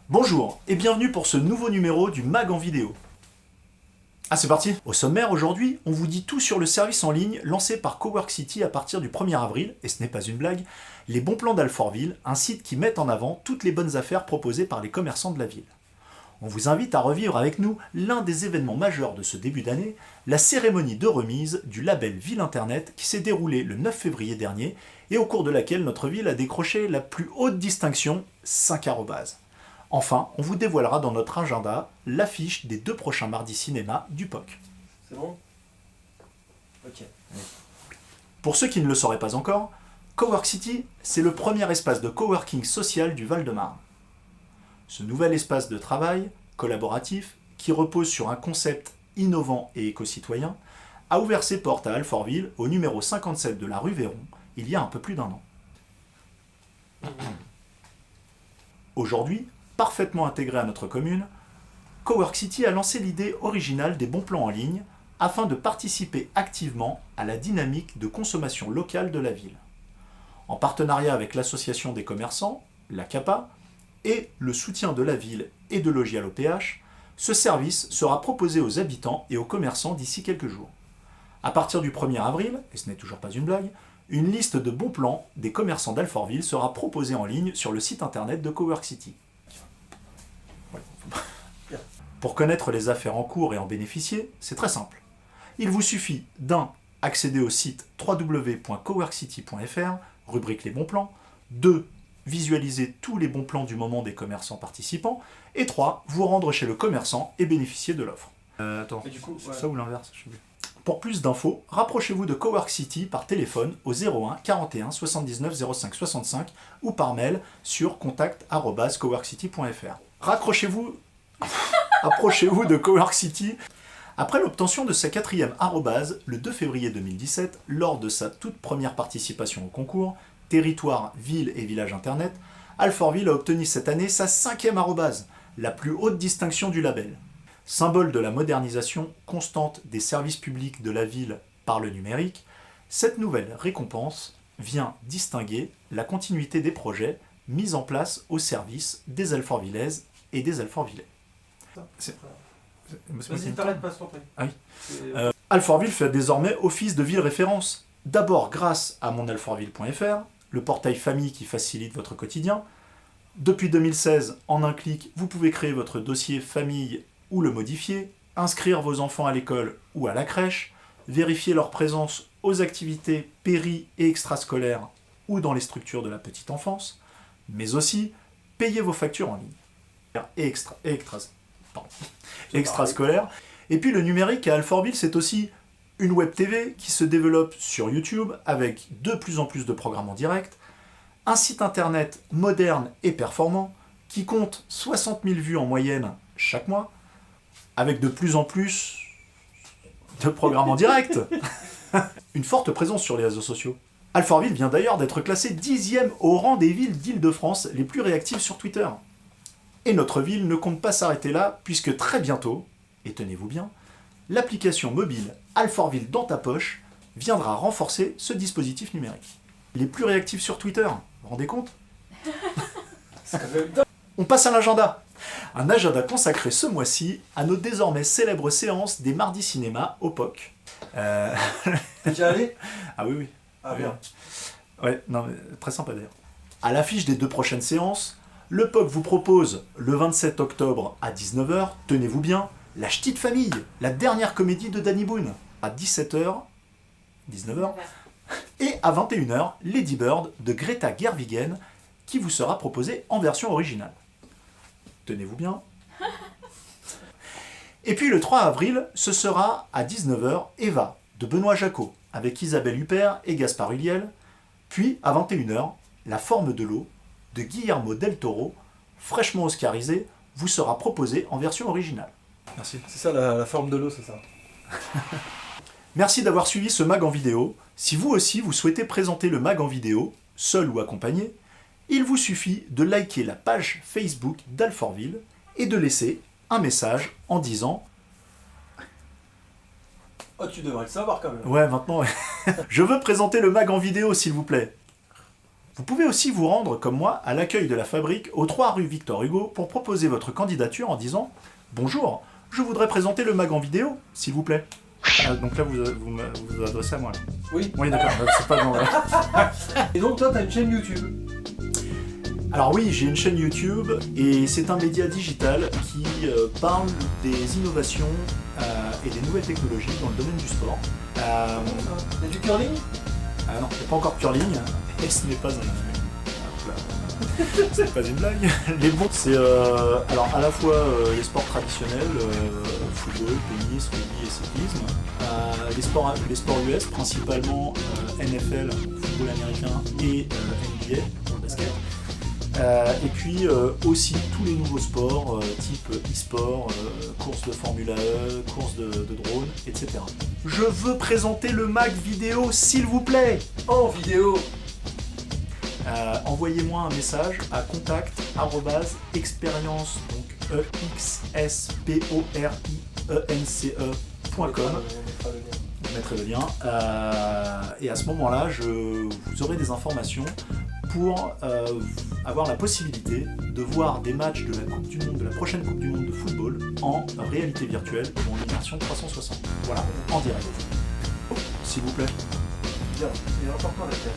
Bonjour et bienvenue pour ce nouveau numéro du Mag en vidéo. Ah, c'est parti! Au sommaire aujourd'hui, on vous dit tout sur le service en ligne lancé par Cowork City à partir du 1er avril, et ce n'est pas une blague, les bons plans d'Alfortville, un site qui met en avant toutes les bonnes affaires proposées par les commerçants de la ville. On vous invite à revivre avec nous l'un des événements majeurs de ce début d'année, la cérémonie de remise du label Ville Internet qui s'est déroulée le 9 février dernier et au cours de laquelle notre ville a décroché la plus haute distinction, 5 arrobases. Enfin, on vous dévoilera dans notre agenda l'affiche des 2 prochains mardis cinéma du POC. C'est bon? Ok. Pour ceux qui ne le sauraient pas encore, Cowork City, c'est le premier espace de coworking social du Val-de-Marne. Ce nouvel espace de travail, collaboratif, qui repose sur un concept innovant et éco-citoyen, a ouvert ses portes à Alfortville, au numéro 57 de la rue Véron, il y a un peu plus d'1 an. Aujourd'hui, parfaitement intégré à notre commune, Cowork City a lancé l'idée originale des bons plans en ligne afin de participer activement à la dynamique de consommation locale de la ville. En partenariat avec l'association des commerçants, la CAPA, et le soutien de la ville et de Logial OPH, ce service sera proposé aux habitants et aux commerçants d'ici quelques jours. À partir du 1er avril, et ce n'est toujours pas une blague, une liste de bons plans des commerçants d'Alfortville sera proposée en ligne sur le site internet de Cowork City. Pour connaître les affaires en cours et en bénéficier, c'est très simple. Il vous suffit d'un, accéder au site www.coworkcity.fr, rubrique les bons plans, 2, visualiser tous les bons plans du moment des commerçants participants, et 3, vous rendre chez le commerçant et bénéficier de l'offre. Attends, Et du coup, c'est ça ou l'inverse? Je sais plus. Pour plus d'infos, rapprochez-vous de Cowork City par téléphone au 01 41 79 05 65 ou par mail sur contact@coworkcity.fr. Approchez-vous de Cowork City. Après l'obtention de sa 4e arrobase le 2 février 2017, lors de sa toute première participation au concours, Territoire, Ville et Village Internet, Alfortville a obtenu cette année sa 5e arrobase, la plus haute distinction du label. Symbole de la modernisation constante des services publics de la ville par le numérique, cette nouvelle récompense vient distinguer la continuité des projets mis en place au service des Alfortvillaises et des Alfortvillais. Vas-y, t'arrêtes pas, s'il te plaît. Ah oui. Alfortville fait désormais office de ville référence. D'abord grâce à monalfortville.fr, le portail famille qui facilite votre quotidien. Depuis 2016, en un clic, vous pouvez créer votre dossier famille ou le modifier, inscrire vos enfants à l'école ou à la crèche, vérifier leur présence aux activités péri- et extrascolaires ou dans les structures de la petite enfance, mais aussi payer vos factures en ligne. Et extrascolaire. Et puis le numérique à Alfortville, c'est aussi une web TV qui se développe sur YouTube avec de plus en plus de programmes en direct, un site internet moderne et performant qui compte 60 000 vues en moyenne chaque mois, avec de plus en plus de programmes en direct, une forte présence sur les réseaux sociaux. Alfortville vient d'ailleurs d'être classée 10e au rang des villes d'Île-de-France les plus réactives sur Twitter. Et notre ville ne compte pas s'arrêter là, puisque très bientôt, et tenez-vous bien, l'application mobile Alfortville dans ta poche viendra renforcer ce dispositif numérique. Les plus réactifs sur Twitter, vous vous rendez compte? On passe à l'agenda. Un agenda consacré ce mois-ci à nos désormais célèbres séances des mardis cinéma au POC. T'es déjà allé? Ah oui, oui. Ah bien. Ouais, non, mais très sympa d'ailleurs. À l'affiche des 2 prochaines séances, le POC vous propose le 27 octobre à 19h, tenez-vous bien, La Ch'tite Famille, la dernière comédie de Danny Boone, à 17h, 19h, et à 21h, Lady Bird de Greta Gerwig, qui vous sera proposée en version originale. Tenez-vous bien. Et puis le 3 avril, ce sera à 19h, Eva de Benoît Jacot, avec Isabelle Huppert et Gaspard Ulliel, puis à 21h, La Forme de l'eau de Guillermo del Toro, fraîchement oscarisé, vous sera proposé en version originale. Merci. C'est ça la forme de l'eau, c'est ça. Merci d'avoir suivi ce mag en vidéo. Si vous aussi vous souhaitez présenter le mag en vidéo, seul ou accompagné, il vous suffit de liker la page Facebook d'Alfortville et de laisser un message en disant Oh, tu devrais le savoir quand même. Ouais, maintenant. Ouais. Je veux présenter le mag en vidéo, s'il vous plaît. Vous pouvez aussi vous rendre, comme moi, à l'accueil de la fabrique, au 3 rue Victor Hugo, pour proposer votre candidature en disant « Bonjour, je voudrais présenter le mag en vidéo, s'il vous plaît. » Donc là, vous adressez à moi. Là. Oui. Oui, d'accord, c'est pas bon. Et donc toi, t'as une chaîne YouTube. Alors oui, j'ai une chaîne YouTube, et c'est un média digital qui parle des innovations et des nouvelles technologies dans le domaine du sport. T'as du curling? Ah non, il n'y a pas encore curling, et ce n'est pas c'est pas une blague. Les bons, c'est alors à la fois les sports traditionnels, football, tennis, rugby et cyclisme, les sports US, principalement NFL, football américain et NBA, pour le basket. Et puis aussi tous les nouveaux sports type e-sport, course de Formule E, course de drone, etc. Je veux présenter le mag vidéo, s'il vous plaît. En vidéo. Envoyez-moi un message à contact@experience, donc exporrience.com. Vous mettrez le lien. Et à ce moment-là, vous aurez des informations pour avoir la possibilité de voir des matchs de la Coupe du Monde, de la prochaine Coupe du Monde de football en réalité virtuelle ou en immersion 360. Voilà, en direct. S'il vous plaît. Bien, c'est important la terre.